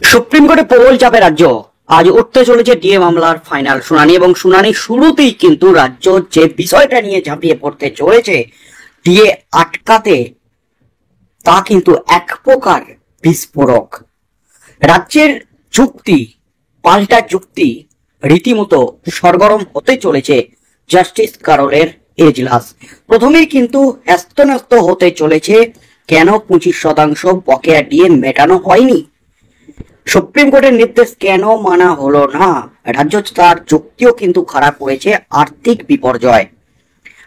Supreme কোর্টে প্রবল চাপে রাজ্য। আজ উঠতে চলেছে ডিএ মামলার ফাইনাল শুনানি এবং শুনানির শুরুতেই কিন্তু রাজ্য যে বিষয়টা নিয়ে ঝাঁপিয়ে পড়তে চলেছে ডিএ আটকাতে, তা কিন্তু এক প্রকার বিস্ফোরক। রাজ্যের যুক্তি পাল্টা যুক্তি রীতিমতো সরগরম হতে চলেছে জাস্টিস কারোলের এজলাস। প্রথমেই কিন্তু হ্যাস্তন্যস্ত হতে চলেছে কেন 25% বকেয়া ডিএ মেটানো হয়নি, সুপ্রিম কোর্টের নির্দেশ কেন মানা হলো না। রাজ্য তার যুক্তিও কিন্তু খারাপ হয়েছে আর্থিক বিপর্যয়।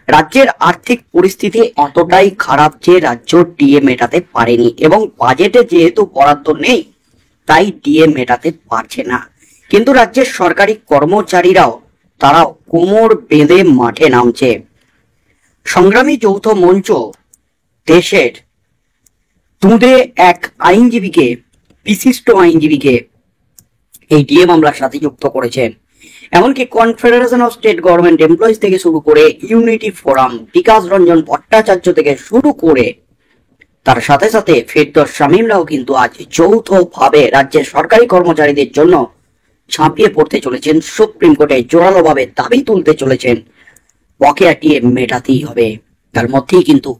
রাজ্যের আর্থিক পরিস্থিতি এতটাই খারাপ যে রাজ্য ডিএ মেটাতে পারেনি এবং বাজেটে যেহেতু বরাদ্দ নেই তাই ডিএ মেটাতে পারছে না। কিন্তু রাজ্যের সরকারি কর্মচারীরাও তারা কোমর বেঁধে মাঠে নামছে। সংগ্রামী যৌথ মঞ্চ দেশের দুধে এক আইনজীবীকে, বিশিষ্ট আইনজীবীকে এই ডিএ মামলার সাথে যুক্ত করেছেন। এমনকি confederation of state government employees থেকে শুরু করে ইউনিটি ফোরাম, বিকাশ রঞ্জন ভট্টাচার্য থেকে শুরু করে তার সাথে সাথে ফেরদৌস শামীমরাও কিন্তু আজ যৌথভাবে রাজ্যের সরকারি কর্মচারীদের জন্য ঝাঁপিয়ে পড়তে চলেছেন। সুপ্রিম কোর্টে জোরালোভাবে দাবি তুলতে চলেছেন বকেয়া ডিএ মেটাতেই হবে। তার মধ্যেই কিন্তু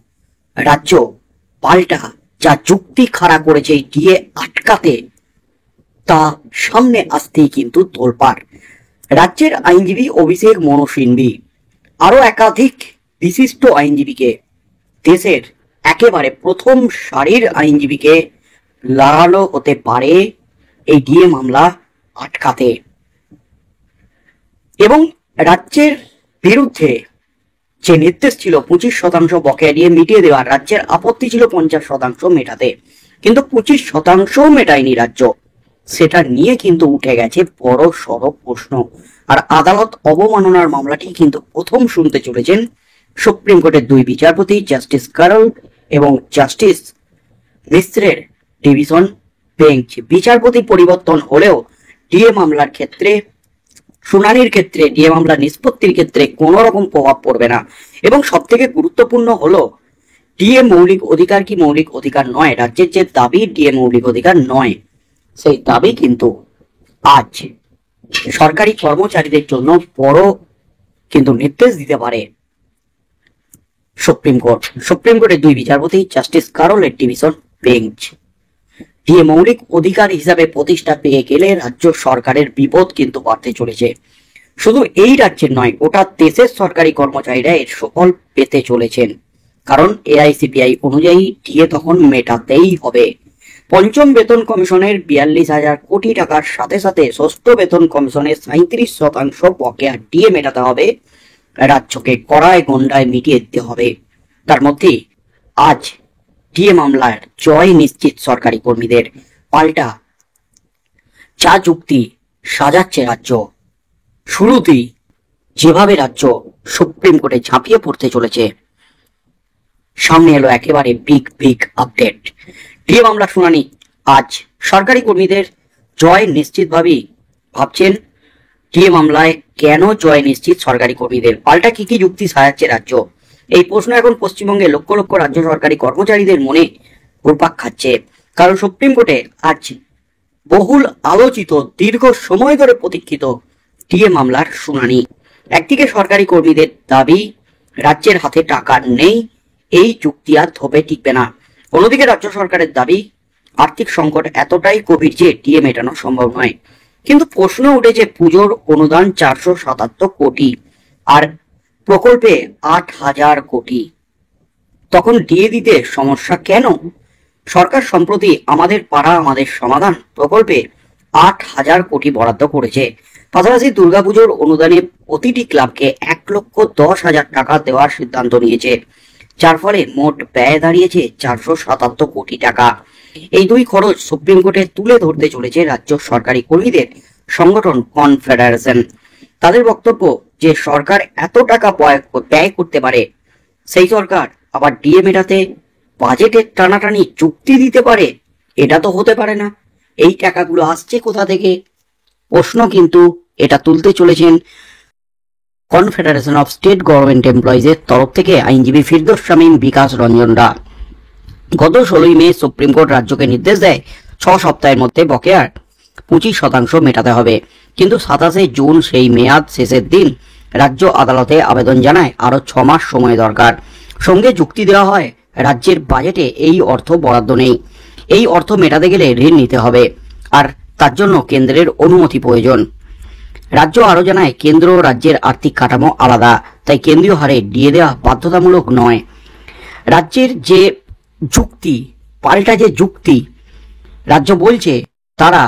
রাজ্য পাল্টা যা যুক্তি খাড়া করেছে ডিএ আটকাতে, তা সামনে আসতেই কিন্তু তোলপাড়। রাজ্যের আইনজীবী অভিষেক মনু সিংভি আরো একাধিক বিশিষ্ট আইনজীবীকে, দেশের একেবারে প্রথম সারির আইনজীবীকে লড়ালো হতে পারে এই ডিএ মামলা আটকাতে। এবং রাজ্যের বিরুদ্ধে যে নির্দেশ ছিল 25% বকেয়া ডিএ মিটিয়ে দেওয়ার, রাজ্যের আপত্তি ছিল 50% মেটাতে, কিন্তু 25% মেটায়নি রাজ্য। সেটা নিয়ে কিন্তু উঠে গেছে বড় সড় প্রশ্ন। আর আদালত অবমাননার মামলাটি কিন্তু প্রথম শুনতে চলেছেন সুপ্রিম কোর্টের দুই বিচারপতি, জাস্টিস কারোল এবং জাস্টিস মিশ্রের ডিভিশন বেঞ্চ। বিচারপতি পরিবর্তন হলেও ডিএ মামলার ক্ষেত্রে, শুনানির ক্ষেত্রে, ডিএ মামলার নিষ্পত্তির ক্ষেত্রে কোনো রকম প্রভাব পড়বে না। এবং সব থেকে গুরুত্বপূর্ণ হলো ডিএ মৌলিক অধিকার কি মৌলিক অধিকার নয়। রাজ্যের যে দাবি ডিএ মৌলিক অধিকার নয়, সেই দাবি কিন্তু আজ সরকারি কর্মচারীদের জন্য বড় কিন্তু নির্দেশ দিতে পারে সুপ্রিম কোর্ট। সুপ্রিম কোর্টের দুই বিচারপতি, জাস্টিস কারোলের ডিভিশন বেঞ্চ। ডিএ মৌলিক অধিকার হিসাবে প্রতিষ্ঠা পেয়ে গেলে রাজ্য সরকারের বিপদ কিন্তু বাড়তে চলেছে। শুধু এই রাজ্যের নয়, গোটা দেশের সরকারি কর্মচারীরা এর সুফল পেতে চলেছেন। কারণ এআইসিপিআই অনুযায়ী ডিএ তখন মেটাতেই হবে। পঞ্চম বেতন কমিশনের 42,000 কোটি টাকার সাথে সাথে ষষ্ঠ বেতন কমিশনের 37% বকেয়া ডিএ মেটাতে হবে রাজ্যকে, কড়ায় গন্ডায় মিটিয়ে দিতে হবে। তার মধ্যে আজ ডিএ মামলার জয় নিশ্চিত সরকারি কর্মীদের। পাল্টা যা যুক্তি সাজাচ্ছে রাজ্য, শুরুতেই যেভাবে রাজ্য সুপ্রিম কোর্টে ঝাঁপিয়ে পড়তে চলেছে, সামনে এলো একেবারে বিগ আপডেট। ডিএ মামলার শুনানি আজ। সরকারি কর্মীদের জয় নিশ্চিতভাবেই ভাবছেন ডিএ মামলায় কেন জয় নিশ্চিত সরকারি কর্মীদের, পাল্টা কি কি যুক্তি সাজাচ্ছে রাজ্য, এই প্রশ্ন এখন পশ্চিমবঙ্গে লক্ষ লক্ষ রাজ্য সরকারি কর্মচারীদের মনে ঘুরপাক খাচ্ছে। কারণ সুপ্রিম কোর্টে আজ বহুল আলোচিত, দীর্ঘ সময় ধরে প্রতীক্ষিত ডিএ মামলার শুনানি। একদিকে সরকারি কর্মীদের দাবি রাজ্যের হাতে টাকা নেই, এই চুক্তি আর ধোপে টিকবে না। অন্যদিকে রাজ্য সরকারের দাবি আর্থিক সংকট এতটাই গভীর যে ডিএ মেটানো সম্ভব নয়। কিন্তু প্রশ্ন উঠেছে পুজোর অনুদান 477 কোটি আর প্রকল্পে 8,000 কোটি, তখন ডিএ দিতে সমস্যা কেন? সরকার সম্প্রতি আমাদের পাড়া আমাদের সমাধান প্রকল্পে 8,000 কোটি বরাদ্দ করেছে। পাশাপাশি দুর্গাপুজোর অনুদানে প্রতিটি ক্লাবকে 1,10,000 টাকা দেওয়ার সিদ্ধান্ত নিয়েছে, যার ফলে মোট ব্যয় দাঁড়িয়েছে 477 কোটি টাকা। এই দুই খরচ সুপ্রিম কোর্টে তুলে ধরতে চলেছে রাজ্য সরকারি কর্মীদের সংগঠন কনফেডারেশন। তাদের বক্তব্য যে সরকার এত টাকা ব্যয় করতে পারে, সেই সরকার আবার ডিএ মেটাতে বাজেটের টানাটানি চুক্তি দিতে পারে, এটা তো হতে পারে না। এই টাকাগুলো আসছে কোথা থেকে? প্রশ্ন কিন্তু এটা তুলতে চলেছেন কনফেডারেশন অফ স্টেট গভর্নমেন্ট এমপ্লয়িজের তরফ থেকে আইনজীবী ফেরদৌস শামীম, বিকাশ রঞ্জনরা। গত 16 মে সুপ্রিম কোর্ট রাজ্যকে নির্দেশ দেয় 6 সপ্তাহের মধ্যে বকেয়ার 25% মেটাতে হবে। কিন্তু 27শে জুন সেই মেয়াদ শেষের দিন রাজ্য আদালতে আবেদন জানায় আরো 6 মাস সময় দরকার। সঙ্গে যুক্তি দেওয়া হয় রাজ্যের বাজেটে এই অর্থ বরাদ্দ নেই, এই অর্থ মেটাতে গেলে ঋণ নিতে হবে, আর তার জন্য কেন্দ্রের অনুমতি প্রয়োজন। রাজ্য আরো জানায় কেন্দ্র ও রাজ্যের আর্থিক কাঠামো আলাদা, তাই কেন্দ্রীয় হারে ডিএ দেওয়া বাধ্যতামূলক নয়। রাজ্যের যে যুক্তি, পাল্টা যে যুক্তি, রাজ্য বলছে তারা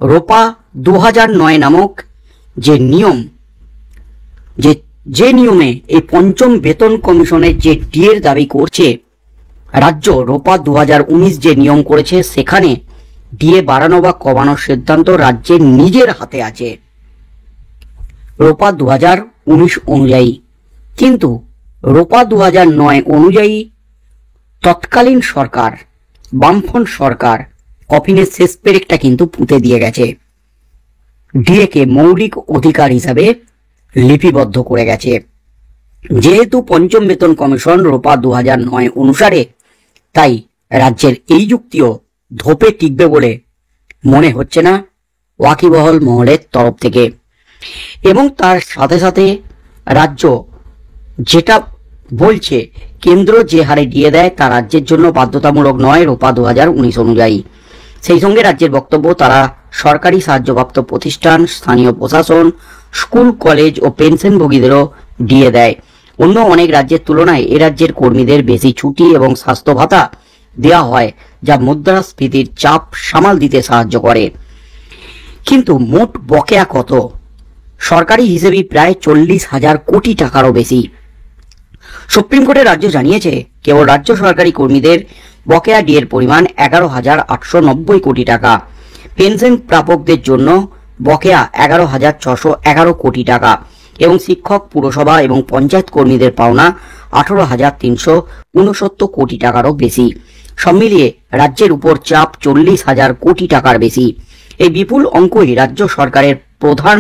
রোপা 2009 নামক যে নিয়ম, যে নিয়মে এই পঞ্চম বেতন কমিশনের যে ডিএর দাবি করছে, রাজ্য রোপা 2019 যে নিয়ম করেছে সেখানে ডিএ বাড়ানো বা কমানোর সিদ্ধান্ত রাজ্যের নিজের হাতে আছে রোপা 2019 অনুযায়ী। কিন্তু রোপা 2009 অনুযায়ী তৎকালীন সরকার, বামফ্রন্ট সরকার, কফিনের শেষ পেরেকটা কিন্তু পুঁতে দিয়ে গেছে, ডিএ কে মৌলিক অধিকার হিসাবে লিপিবদ্ধ করে গেছে। যেহেতু পঞ্চম বেতন কমিশন রোপা 2009 অনুসারে, তাই রাজ্যের এই যুক্তিও ধোপে টিকবে বলে মনে হচ্ছে না ওয়াকিবহল মহলের তরফ থেকে। এবং তার সাথে সাথে রাজ্য যেটা বলছে, কেন্দ্র যে হারে ডিএ দেয় তা রাজ্যের জন্য বাধ্যতামূলক নয় রোপা 2019 অনুযায়ী। সেই সঙ্গে রাজ্যের বক্তব্য, তারা সরকারি সাহায্যপ্রাপ্ত প্রতিষ্ঠান, স্থানীয় প্রশাসন, স্কুল, কলেজ ও পেনশনভোগীদেরও ডিএ দেয়। অন্য অনেক রাজ্যের তুলনায় এ রাজ্যের কর্মীদের বেশি ছুটি এবং স্বাস্থ্য ভাতা দেওয়া হয়, যা মুদ্রাস্ফীতির চাপ সামাল দিতে সাহায্য করে। কিন্তু মোট বকেয়া কত? সরকারি হিসেবে প্রায় 40,000 কোটি টাকারও বেশি। সুপ্রিম কোর্টে রাজ্য জানিয়েছে কেবল রাজ্য সরকারি কর্মীদের বকেয়া ডিএর পরিমাণ 11,890 কোটি টাকা, পেনশন প্রাপকদের জন্য বকেয়া 11,611 কোটি টাকা এবং শিক্ষক, পুরসভা এবং পঞ্চায়েত কর্মীদের পাওনা 18,369 কোটি টাকারও বেশি। সব মিলিয়ে রাজ্যের উপর চাপ 40,000 কোটি টাকার বেশি। এই বিপুল অঙ্কই রাজ্য সরকারের প্রধান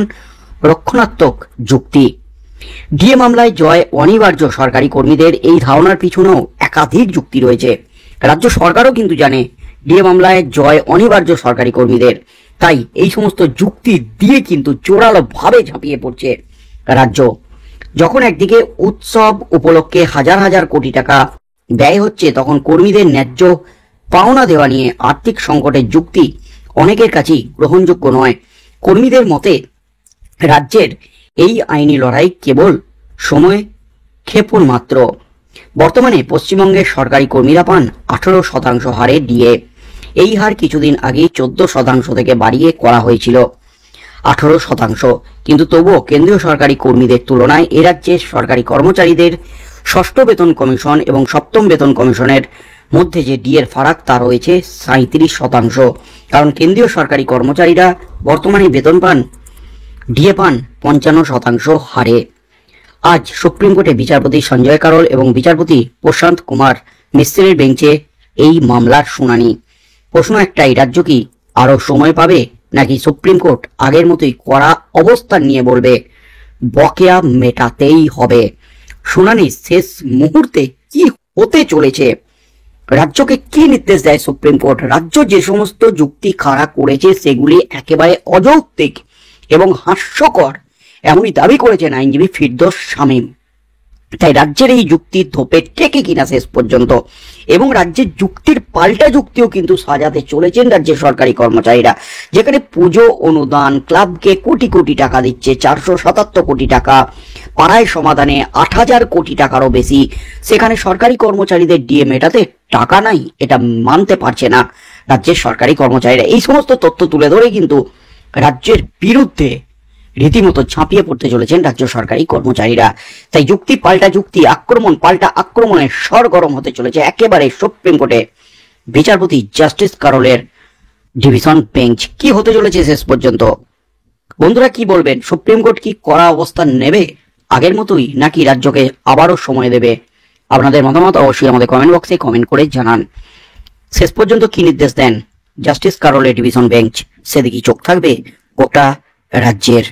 রক্ষণাত্মক যুক্তি। ডিএ মামলায় জয় অনিবার্য সরকারি কর্মীদের এই ধারণার পিছনেও একাধিক যুক্তি রয়েছে। রাজ্য সরকারও কিন্তু জানে ডিএ মামলায় জয় অনিবার্য সরকারি কর্মীদের, তাই এই সমস্ত যুক্তি দিয়ে কিন্তু জোরালো ভাবে ঝাঁপিয়ে পড়ছে রাজ্য। যখন একদিকে উৎসব উপলক্ষে হাজার হাজার কোটি টাকা ব্যয় হচ্ছে, তখন কর্মীদের ন্যায্য পাওনা দেওয়া নিয়ে আর্থিক সংকটের যুক্তি অনেকের কাছেই গ্রহণযোগ্য নয়। কর্মীদের মতে রাজ্যের এই আইনি লড়াই কেবল সময় ক্ষেপণ মাত্র। বর্তমানে পশ্চিমবঙ্গের সরকারি কর্মীরা পান 18% হারে ডিএ। এই হার কিছুদিন আগে 14% থেকে বাড়িয়ে করা হয়েছিল 18%। কিন্তু তবুও কেন্দ্রীয় সরকারি কর্মীদের তুলনায় এ রাজ্যের সরকারি কর্মচারীদের ষষ্ঠ বেতন কমিশন এবং সপ্তম বেতন কমিশনের মধ্যে যে ডিএর ফারাক তা রয়েছে 37%। কারণ কেন্দ্রীয় সরকারি কর্মচারীরা বর্তমানে বেতন পান, ডিএ পান 55% হারে। আজ সুপ্রিম কোর্টে বিচারপতি সঞ্জয় কারোল এবং বিচারপতি প্রশান্ত কুমার মিশ্রের বেঞ্চে এই মামলার শুনানি। প্রশ্ন একটাই, রাজ্য কি আরো সময় পাবে, নাকি সুপ্রিম কোর্ট আগের মতোই কড়া অবস্থান নিয়ে বলবে বকেয়া মেটাতেই হবে? শুনানির শেষ মুহূর্তে কি হতে চলেছে? রাজ্যকে কি নির্দেশ দেয় সুপ্রিম কোর্ট? রাজ্য যে সমস্ত যুক্তি খাড়া করেছে সেগুলি একেবারে অযৌক্তিক এবং হাস্যকর, এমনই দাবি করেছেন আইনজীবী ফিরদৌস শামীম। তাই রাজ্যের এই যুক্তির ধোপে টেকে কিনা শেষ পর্যন্ত, এবং রাজ্যের যুক্তির পাল্টা যুক্তিও কিন্তু সাজাতে চলেছেন রাজ্যের সরকারি কর্মচারীরা। যেখানে পুজো অনুদান ক্লাবকে কোটি কোটি টাকা দিচ্ছে, 477 কোটি টাকা, পাড়ায় সমাধানে 8,000 কোটি টাকারও বেশি, সেখানে সরকারি কর্মচারীদের ডিএ মেটাতে টাকা নাই, এটা মানতে পারছে না রাজ্যের সরকারি কর্মচারীরা। এই সমস্ত তথ্য তুলে ধরে কিন্তু রাজ্যের বিরুদ্ধে রীতিমতো ঝাঁপিয়ে পড়তে চলেছেন রাজ্য সরকারি কর্মচারীরা। তাই যুক্তি পাল্টা যুক্তি, আক্রমণ পাল্টা আক্রমণের সরগরম হতে চলেছে একেবারে সুপ্রিম কোর্টে বিচারপতি জাস্টিস কারোলের ডিভিশন বেঞ্চ। কি হতে চলেছে শেষ পর্যন্ত? বন্ধুরা কি বলবেন? সুপ্রিম কোর্ট কি কড়া অবস্থান নেবে আগের মতোই, নাকি রাজ্যকে আবারও সময় দেবে? আপনাদের মতামত অবশ্যই আমাদের কমেন্ট বক্সে কমেন্ট করে জানান। শেষ পর্যন্ত কি নির্দেশ দেন জাস্টিস কারোলের ডিভিশন বেঞ্চ, সেদিকে চোখ থাকবে গোটা রাজ্যের।